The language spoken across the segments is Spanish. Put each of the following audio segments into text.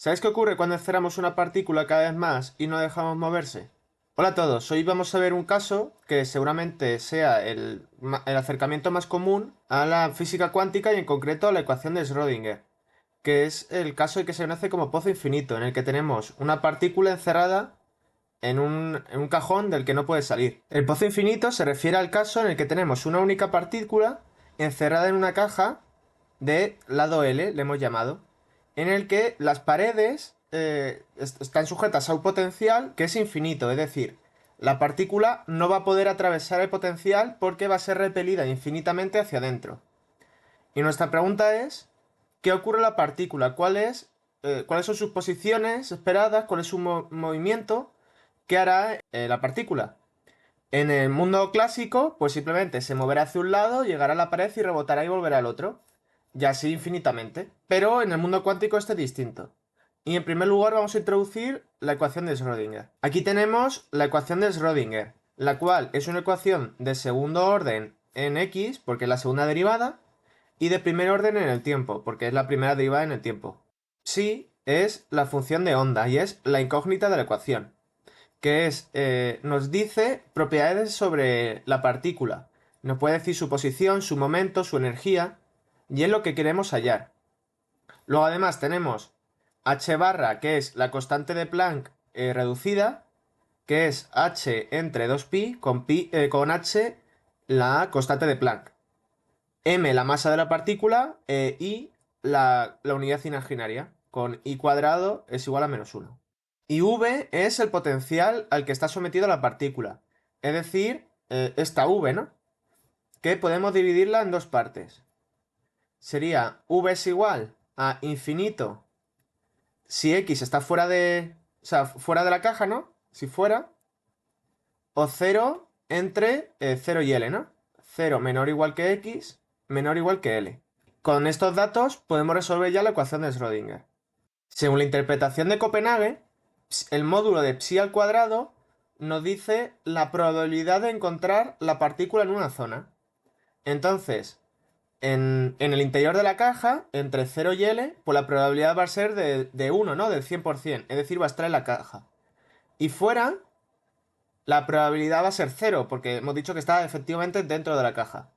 ¿Sabéis qué ocurre cuando encerramos una partícula cada vez más y no dejamos moverse? Hola a todos, hoy vamos a ver un caso que seguramente sea el acercamiento más común a la física cuántica y en concreto a la ecuación de Schrödinger, que es el caso que se conoce como pozo infinito, en el que tenemos una partícula encerrada en un cajón del que no puede salir. El pozo infinito se refiere al caso en el que tenemos una única partícula encerrada en una caja de lado L, le hemos llamado, en el que las paredes están sujetas a un potencial que es infinito, es decir, la partícula no va a poder atravesar el potencial porque va a ser repelida infinitamente hacia adentro. Y nuestra pregunta es, ¿qué ocurre a la partícula? ¿Cuáles son sus posiciones esperadas? ¿Cuál es su movimiento? ¿Qué hará la partícula? En el mundo clásico, pues simplemente se moverá hacia un lado, llegará a la pared y rebotará y volverá al otro. Y así infinitamente. Pero en el mundo cuántico esto es distinto. Y en primer lugar vamos a introducir la ecuación de Schrödinger. Aquí tenemos la ecuación de Schrödinger, la cual es una ecuación de segundo orden en x, porque es la segunda derivada, y de primer orden en el tiempo, porque es la primera derivada en el tiempo. Psi es la función de onda y es la incógnita de la ecuación, que nos dice propiedades sobre la partícula. Nos puede decir su posición, su momento, su energía, y es lo que queremos hallar. Luego además tenemos h barra, que es la constante de Planck reducida, que es h entre 2pi con h la constante de Planck. M la masa de la partícula y la unidad imaginaria, con i cuadrado es igual a -1. Y V es el potencial al que está sometida la partícula. Es decir, esta V, ¿no? Que podemos dividirla en dos partes. Sería V es igual a infinito si X está fuera fuera de la caja, ¿no? Si fuera. O 0 entre 0 y L, ¿no? 0 menor o igual que X, menor o igual que L. Con estos datos podemos resolver ya la ecuación de Schrödinger. Según la interpretación de Copenhague, el módulo de psi al cuadrado nos dice la probabilidad de encontrar la partícula en una zona. Entonces, en el interior de la caja, entre 0 y L, pues la probabilidad va a ser de 1, ¿no? Del 100%, es decir, va a estar en la caja. Y fuera, la probabilidad va a ser 0, porque hemos dicho que está efectivamente dentro de la caja.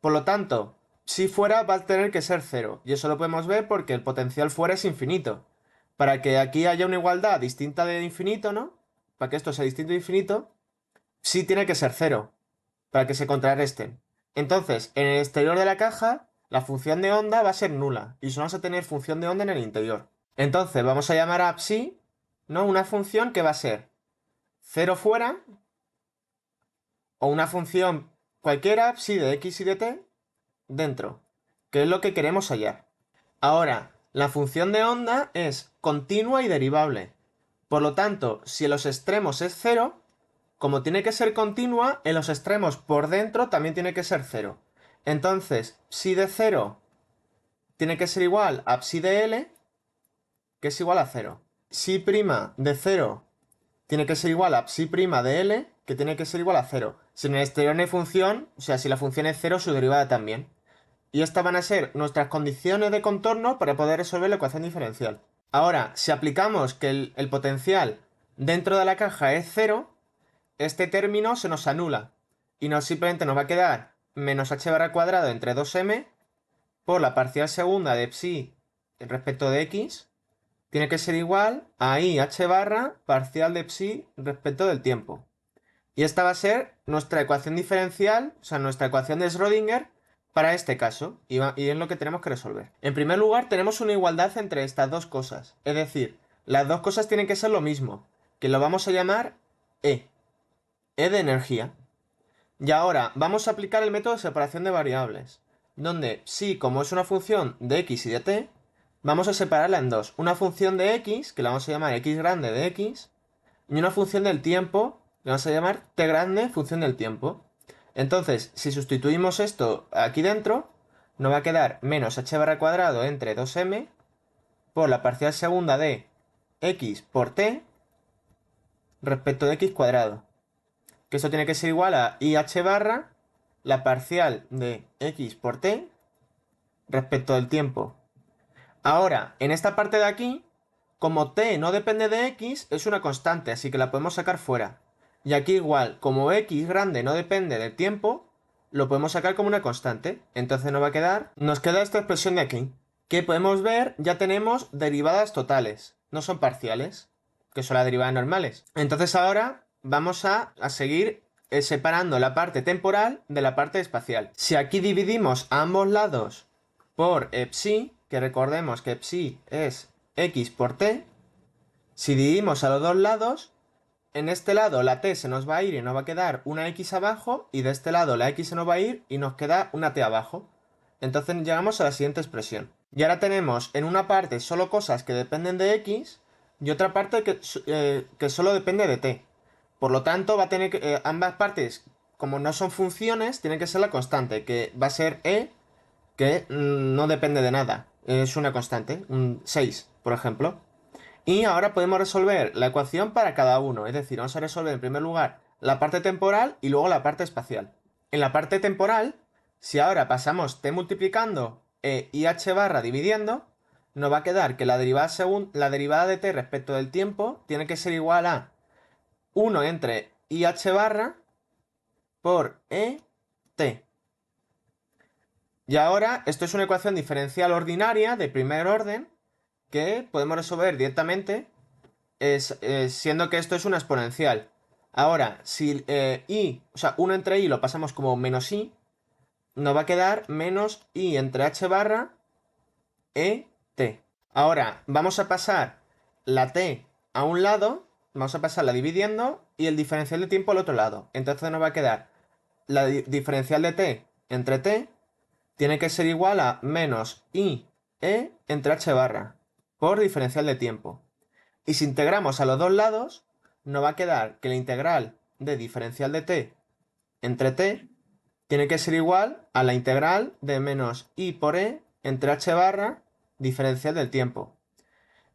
Por lo tanto, si fuera va a tener que ser 0. Y eso lo podemos ver porque el potencial fuera es infinito. Para que aquí haya una igualdad distinta de infinito, ¿no? Para que esto sea distinto de infinito, sí tiene que ser 0. Para que se contrarresten. Entonces, en el exterior de la caja, la función de onda va a ser nula. Y solo vamos a tener función de onda en el interior. Entonces, vamos a llamar a psi, ¿no? Una función que va a ser 0 fuera, o una función cualquiera, psi de x y de t, dentro, que es lo que queremos hallar. Ahora, la función de onda es continua y derivable. Por lo tanto, si en los extremos es 0, como tiene que ser continua, en los extremos por dentro también tiene que ser 0. Entonces, psi de 0 tiene que ser igual a psi de L, que es igual a 0. Psi' de 0 tiene que ser igual a psi' de L, que tiene que ser igual a 0. Si en el exterior no hay función, o sea, si la función es 0, su derivada también. Y estas van a ser nuestras condiciones de contorno para poder resolver la ecuación diferencial. Ahora, si aplicamos que el potencial dentro de la caja es 0, este término se nos anula. Y simplemente nos va a quedar menos h barra cuadrado entre 2m por la parcial segunda de psi respecto de x. Tiene que ser igual a i h barra parcial de psi respecto del tiempo. Y esta va a ser nuestra ecuación diferencial, o sea, nuestra ecuación de Schrödinger para este caso, y es lo que tenemos que resolver. En primer lugar, tenemos una igualdad entre estas dos cosas. Es decir, las dos cosas tienen que ser lo mismo, que lo vamos a llamar E. E de energía. Y ahora, vamos a aplicar el método de separación de variables, donde psi, como es una función de x y de t, vamos a separarla en dos. Una función de x, que la vamos a llamar x grande de x, y una función del tiempo, que vamos a llamar t grande función del tiempo. Entonces, si sustituimos esto aquí dentro, nos va a quedar menos h barra cuadrado entre 2m por la parcial segunda de x por t respecto de x cuadrado. Que esto tiene que ser igual a ih barra la parcial de x por t respecto del tiempo. Ahora, en esta parte de aquí, Como t no depende de x, es una constante, así que la podemos sacar fuera. Y aquí igual, como x grande no depende del tiempo, lo podemos sacar como una constante. Entonces nos queda esta expresión de aquí, que podemos ver, ya tenemos derivadas totales, no son parciales, que son las derivadas normales. Entonces ahora vamos a seguir separando la parte temporal de la parte espacial. Si aquí dividimos a ambos lados por psi, que recordemos que psi es x por t, si dividimos a los dos lados, en este lado la t se nos va a ir y nos va a quedar una x abajo, y de este lado la x se nos va a ir y nos queda una t abajo. Entonces llegamos a la siguiente expresión. Y ahora tenemos en una parte solo cosas que dependen de x y otra parte que solo depende de t. Por lo tanto, va a tener que, ambas partes, como no son funciones, tiene que ser la constante, que va a ser e, que no depende de nada. Es una constante, un 6, por ejemplo. Y ahora podemos resolver la ecuación para cada uno. Es decir, vamos a resolver en primer lugar la parte temporal y luego la parte espacial. En la parte temporal, si ahora pasamos t multiplicando y h barra dividiendo, nos va a quedar que la derivada de t respecto del tiempo tiene que ser igual a 1 entre IH barra por ET. Y ahora, esto es una ecuación diferencial ordinaria de primer orden que podemos resolver directamente siendo que esto es una exponencial. Ahora, si o sea, 1 entre i lo pasamos como menos i, nos va a quedar menos i entre h barra ET. Ahora, vamos a pasar la t a un lado, vamos a pasarla dividiendo y el diferencial de tiempo al otro lado. Entonces nos va a quedar la diferencial de t entre t tiene que ser igual a menos i e entre h barra por diferencial de tiempo. Y si integramos a los dos lados, nos va a quedar que la integral de diferencial de t entre t tiene que ser igual a la integral de menos i por e entre h barra diferencial del tiempo.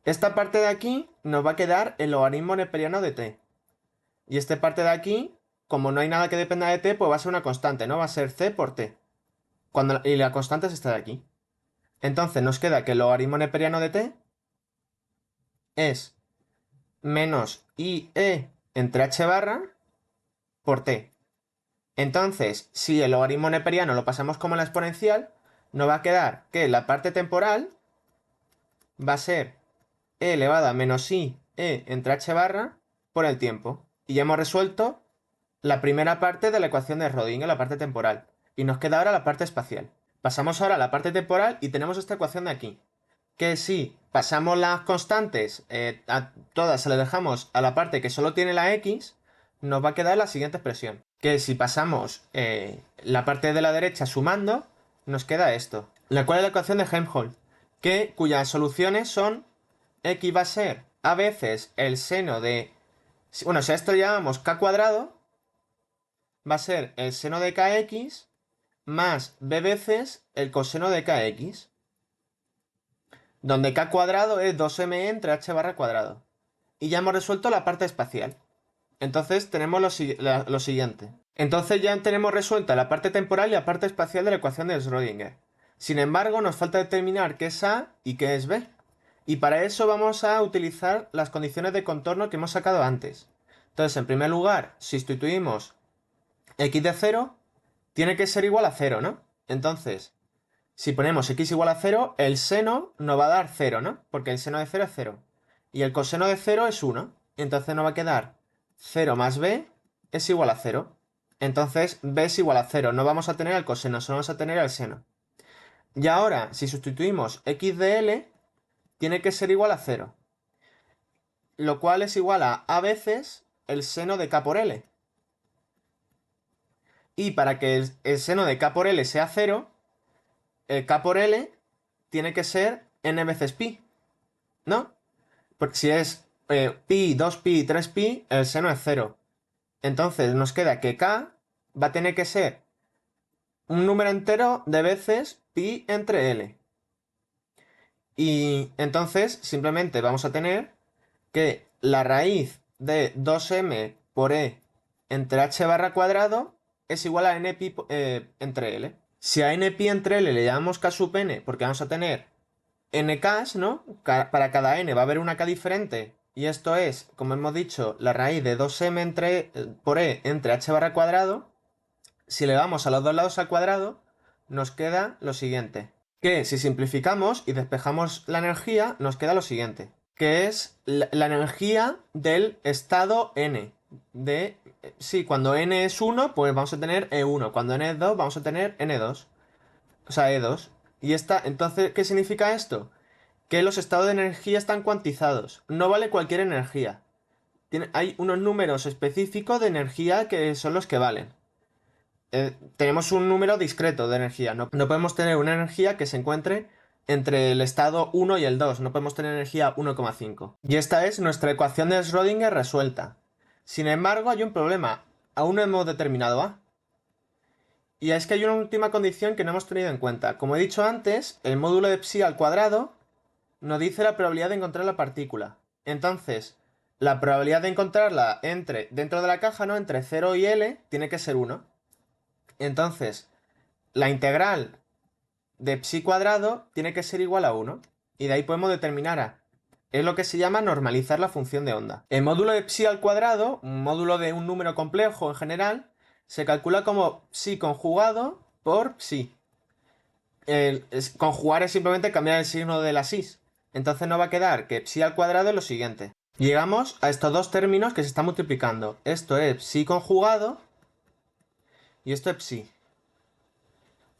Esta parte de aquí nos va a quedar el logaritmo neperiano de t. Y esta parte de aquí, como no hay nada que dependa de t, pues va a ser una constante, ¿no? Va a ser c por t. Y la constante es esta de aquí. Entonces nos queda que el logaritmo neperiano de t es menos ie entre h barra por t. Entonces, si el logaritmo neperiano lo pasamos como la exponencial, nos va a quedar que la parte temporal va a ser e elevado a menos i e entre h barra por el tiempo. Y ya hemos resuelto la primera parte de la ecuación de Schrödinger, la parte temporal. Y nos queda ahora la parte espacial. Pasamos ahora a la parte temporal y tenemos esta ecuación de aquí. Que si pasamos las constantes, a todas se le dejamos a la parte que solo tiene la x, nos va a quedar la siguiente expresión. Que si pasamos la parte de la derecha sumando, nos queda esto. La cual es la ecuación de Helmholtz, cuyas soluciones son x va a ser a veces el seno de... Bueno, si a esto llamamos k cuadrado, va a ser el seno de kx más b veces el coseno de kx, donde k cuadrado es 2m entre h barra cuadrado. Y ya hemos resuelto la parte espacial. Entonces tenemos lo siguiente. Entonces ya tenemos resuelta la parte temporal y la parte espacial de la ecuación de Schrödinger. Sin embargo, nos falta determinar qué es A y qué es B. Y para eso vamos a utilizar las condiciones de contorno que hemos sacado antes. Entonces, en primer lugar, sustituimos x de 0, tiene que ser igual a 0, ¿no? Entonces, si ponemos x igual a 0, el seno nos va a dar 0, ¿no? Porque el seno de 0 es 0. Y el coseno de 0 es 1. Entonces nos va a quedar 0 más b es igual a 0. Entonces b es igual a 0. No vamos a tener el coseno, solo vamos a tener el seno. Y ahora, si sustituimos x de l, tiene que ser igual a 0. Lo cual es igual a veces el seno de k por l. Y para que el seno de k por l sea 0, el k por l tiene que ser n veces pi, ¿no? Porque si es pi, 2pi, 3pi, el seno es 0. Entonces nos queda que k va a tener que ser un número entero de veces pi entre l. Y entonces simplemente vamos a tener que la raíz de 2m por e entre h barra cuadrado es igual a n pi entre l. Si a n pi entre l le llamamos k sub n, porque vamos a tener nks, ¿no? Para cada n va a haber una k diferente. Y esto es, como hemos dicho, la raíz de 2m por e entre h barra cuadrado. Si le damos a los dos lados al cuadrado, nos queda lo siguiente. Que si simplificamos y despejamos la energía, nos queda lo siguiente. Que es la energía del estado n. Sí, cuando n es 1, pues vamos a tener E1. Cuando n es 2, vamos a tener N2. O sea, E2. Y entonces, ¿qué significa esto? Que los estados de energía están cuantizados. No vale cualquier energía. Hay unos números específicos de energía que son los que valen. Tenemos un número discreto de energía. No podemos tener una energía que se encuentre entre el estado 1 y el 2. No podemos tener energía 1,5. Y esta es nuestra ecuación de Schrödinger resuelta. Sin embargo, hay un problema. Aún no hemos determinado A. Y es que hay una última condición que no hemos tenido en cuenta. Como he dicho antes, el módulo de psi al cuadrado nos dice la probabilidad de encontrar la partícula. Entonces, la probabilidad de encontrarla dentro de la caja, ¿no? Entre 0 y L, tiene que ser 1. Entonces, la integral de psi cuadrado tiene que ser igual a 1. Y de ahí podemos determinar A. Es lo que se llama normalizar la función de onda. El módulo de psi al cuadrado, un módulo de un número complejo en general, se calcula como psi conjugado por psi. Conjugar es simplemente cambiar el signo de la sis. Entonces nos va a quedar que psi al cuadrado es lo siguiente. Llegamos a estos dos términos que se están multiplicando. Esto es psi conjugado y esto es psi.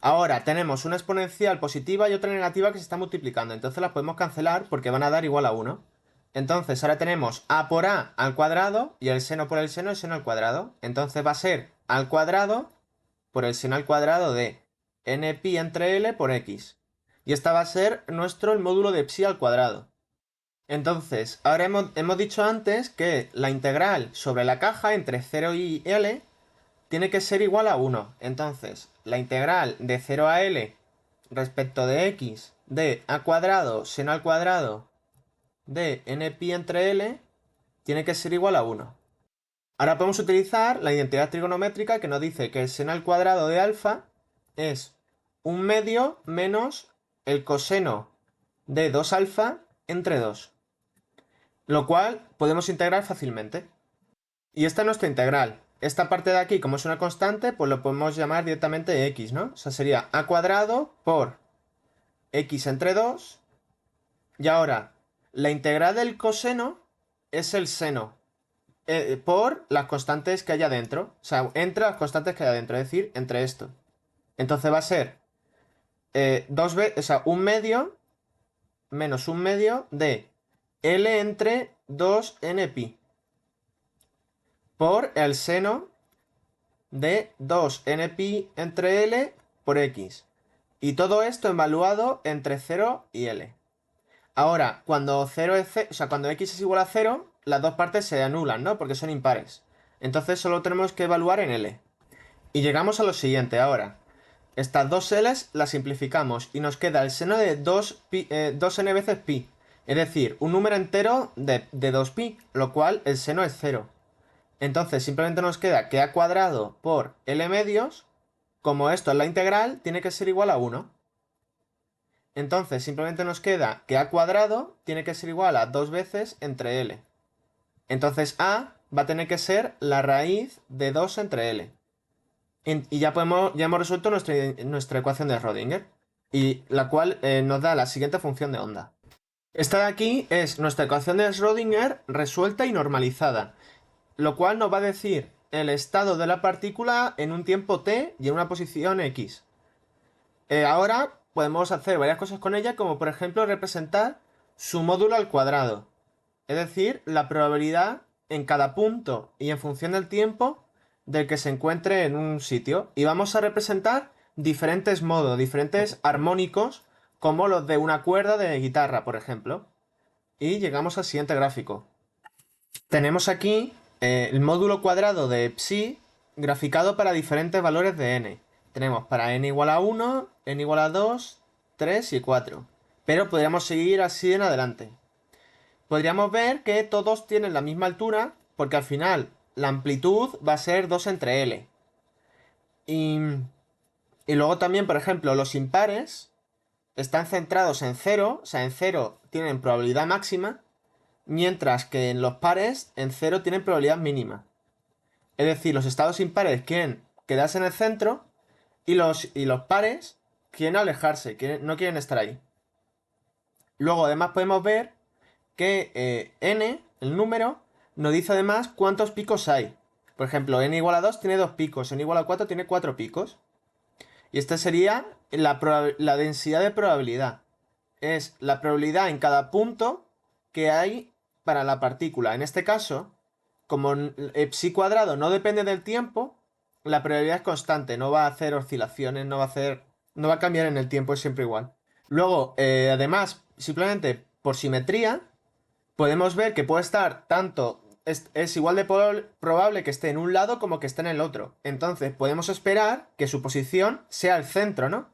Ahora tenemos una exponencial positiva y otra negativa que se está multiplicando. Entonces las podemos cancelar porque van a dar igual a 1. Entonces ahora tenemos a por a al cuadrado y el seno por el seno al cuadrado. Entonces va a ser al cuadrado por el seno al cuadrado de npi entre l por x. Y esta va a ser el módulo de psi al cuadrado. Entonces, ahora hemos dicho antes que la integral sobre la caja entre 0 y l tiene que ser igual a 1. Entonces, la integral de 0 a L respecto de x de a cuadrado seno al cuadrado de npi entre L tiene que ser igual a 1. Ahora podemos utilizar la identidad trigonométrica que nos dice que el seno al cuadrado de alfa es 1/2 menos el coseno de 2 alfa entre 2. Lo cual podemos integrar fácilmente. Y esta es nuestra integral. Esta parte de aquí, como es una constante, pues lo podemos llamar directamente x, ¿no? O sea, sería a cuadrado por x entre 2. Y ahora, la integral del coseno es el seno por las constantes que haya dentro. O sea, entre las constantes que haya dentro, es decir, entre esto. Entonces va a ser 1/2 menos 1/2 de L entre 2npi por el seno de 2npi entre L por x. Y todo esto evaluado entre 0 y L. Ahora, cuando cuando x es igual a 0, las dos partes se anulan, ¿no? Porque son impares. Entonces solo tenemos que evaluar en L. Y llegamos a lo siguiente ahora. Estas dos L's las simplificamos y nos queda el seno de 2n veces pi. Es decir, un número entero de 2pi, lo cual el seno es 0. Entonces simplemente nos queda que a cuadrado por L medios, como esto es la integral, tiene que ser igual a 1. Entonces simplemente nos queda que a cuadrado tiene que ser igual a 2 veces entre L. Entonces a va a tener que ser la raíz de 2 entre L. Y ya hemos resuelto nuestra ecuación de Schrödinger. Y la cual nos da la siguiente función de onda. Esta de aquí es nuestra ecuación de Schrödinger resuelta y normalizada, lo cual nos va a decir el estado de la partícula en un tiempo t y en una posición x. Ahora podemos hacer varias cosas con ella, como por ejemplo representar su módulo al cuadrado, es decir, la probabilidad en cada punto y en función del tiempo del que se encuentre en un sitio. Y vamos a representar diferentes modos, diferentes armónicos, como los de una cuerda de guitarra, por ejemplo. Y llegamos al siguiente gráfico. Tenemos aquí el módulo cuadrado de psi graficado para diferentes valores de n. Tenemos para n igual a 1, n igual a 2, 3 y 4. Pero podríamos seguir así en adelante. Podríamos ver que todos tienen la misma altura, porque al final la amplitud va a ser 2 entre L. Y luego también, por ejemplo, los impares están centrados en 0, o sea, en 0 tienen probabilidad máxima, mientras que en los pares, en 0 tienen probabilidad mínima. Es decir, los estados impares quieren quedarse en el centro y los pares quieren alejarse, no quieren estar ahí. Luego, además, podemos ver que n, el número, nos dice además cuántos picos hay. Por ejemplo, n igual a 2 tiene 2 picos, n igual a 4 tiene 4 picos. Y esta sería la densidad de probabilidad. Es la probabilidad en cada punto que hay para la partícula. En este caso, como psi cuadrado no depende del tiempo, la probabilidad es constante, no va a hacer oscilaciones, no va a cambiar en el tiempo, es siempre igual. Luego, además, simplemente por simetría, podemos ver que puede estar tanto, es igual de probable que esté en un lado como que esté en el otro. Entonces, podemos esperar que su posición sea el centro, ¿no?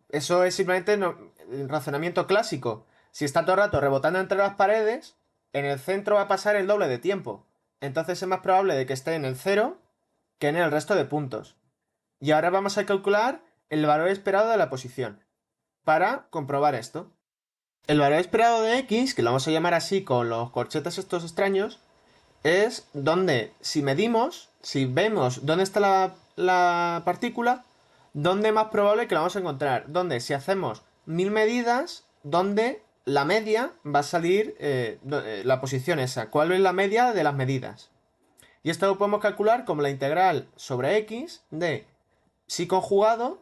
Eso es simplemente el razonamiento clásico. Si está todo el rato rebotando entre las paredes, en el centro va a pasar el doble de tiempo. Entonces es más probable de que esté en el 0 que en el resto de puntos. Y ahora vamos a calcular el valor esperado de la posición para comprobar esto. El valor esperado de x, que lo vamos a llamar así con los corchetes estos extraños, es donde, si vemos dónde está la partícula, dónde es más probable que la vamos a encontrar. Donde, si hacemos 1000 medidas, donde la media va a salir la posición esa. ¿Cuál es la media de las medidas? Y esto lo podemos calcular como la integral sobre x de psi conjugado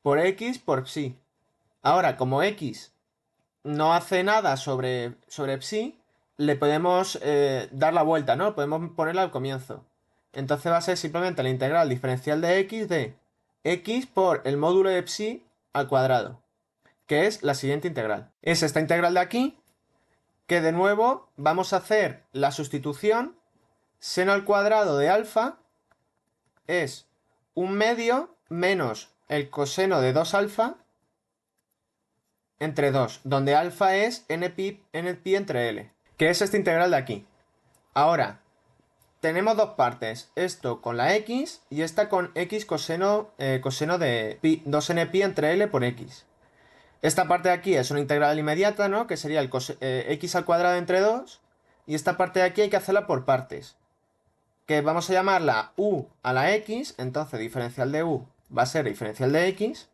por x por psi. Ahora, como x no hace nada sobre psi, le podemos dar la vuelta, ¿no? Podemos ponerla al comienzo. Entonces va a ser simplemente la integral diferencial de x por el módulo de psi al cuadrado, que es la siguiente integral. Es esta integral de aquí, que de nuevo vamos a hacer la sustitución. Seno al cuadrado de alfa es 1/2 menos el coseno de 2 alfa entre 2, donde alfa es npi entre L, que es esta integral de aquí. Ahora, tenemos dos partes, esto con la x y esta con x coseno de 2npi entre L por x. Esta parte de aquí es una integral inmediata, ¿no? Que sería el x al cuadrado entre 2, y esta parte de aquí hay que hacerla por partes, que vamos a llamarla u a la x, entonces diferencial de u va a ser diferencial de x,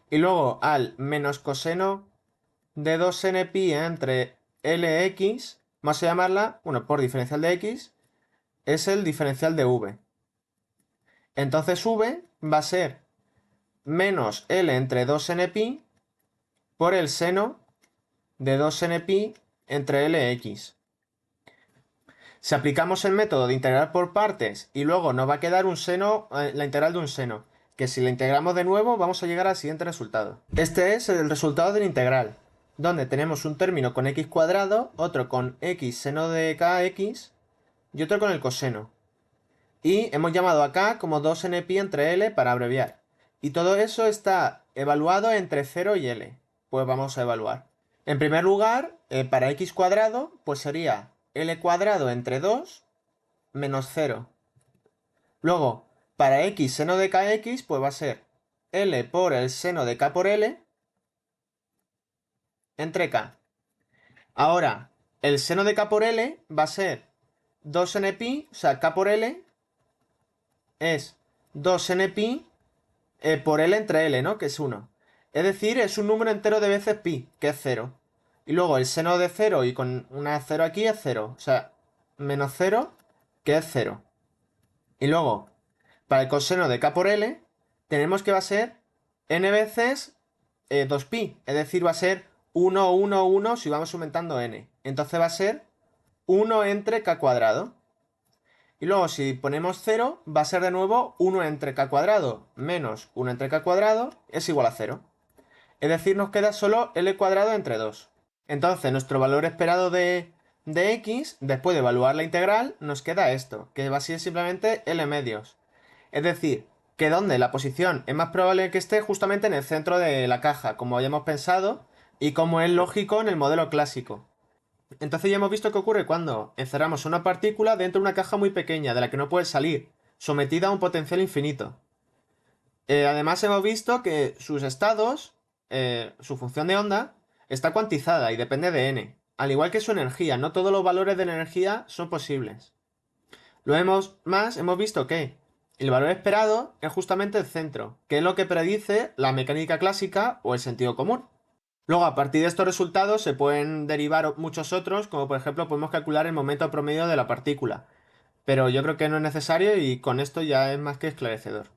y luego al menos coseno de 2npi entre lx, vamos a llamarla, bueno, por diferencial de x, es el diferencial de v. Entonces v va a ser menos L entre 2npi por el seno de 2npi entre Lx. Si aplicamos el método de integrar por partes y luego nos va a quedar un seno, la integral de un seno, que si la integramos de nuevo vamos a llegar al siguiente resultado. Este es el resultado de la integral, donde tenemos un término con x cuadrado, otro con x seno de kx y otro con el coseno. Y hemos llamado a k como 2npi entre L para abreviar. Y todo eso está evaluado entre 0 y L. Pues vamos a evaluar. En primer lugar, para x cuadrado, pues sería L cuadrado entre 2 menos 0. Luego, para x seno de kx, pues va a ser L por el seno de k por L entre k. Ahora, el seno de k por L va a ser 2npi, o sea, k por L es 2npi por L entre L, ¿no? Que es 1. Es decir, es un número entero de veces pi, que es 0. Y luego el seno de 0 y con una 0 aquí es 0. O sea, menos 0, que es 0. Y luego, para el coseno de k por L, tenemos que va a ser n veces 2pi. Es decir, va a ser 1, 1, 1 si vamos aumentando n. Entonces va a ser 1 entre k cuadrado. Y luego si ponemos 0, va a ser de nuevo 1 entre k cuadrado menos 1 entre k cuadrado es igual a 0. Es decir, nos queda solo L cuadrado entre 2. Entonces, nuestro valor esperado de x, después de evaluar la integral, nos queda esto, que va a ser simplemente L medios. Es decir, que donde la posición es más probable que esté justamente en el centro de la caja, como habíamos pensado, y como es lógico en el modelo clásico. Entonces ya hemos visto qué ocurre cuando encerramos una partícula dentro de una caja muy pequeña, de la que no puede salir, sometida a un potencial infinito. Además hemos visto que sus estados su función de onda está cuantizada y depende de n. Al igual que su energía, no todos los valores de la energía son posibles. Hemos visto que el valor esperado es justamente el centro, que es lo que predice la mecánica clásica o el sentido común. Luego, a partir de estos resultados se pueden derivar muchos otros, como por ejemplo podemos calcular el momento promedio de la partícula. Pero yo creo que no es necesario y con esto ya es más que esclarecedor.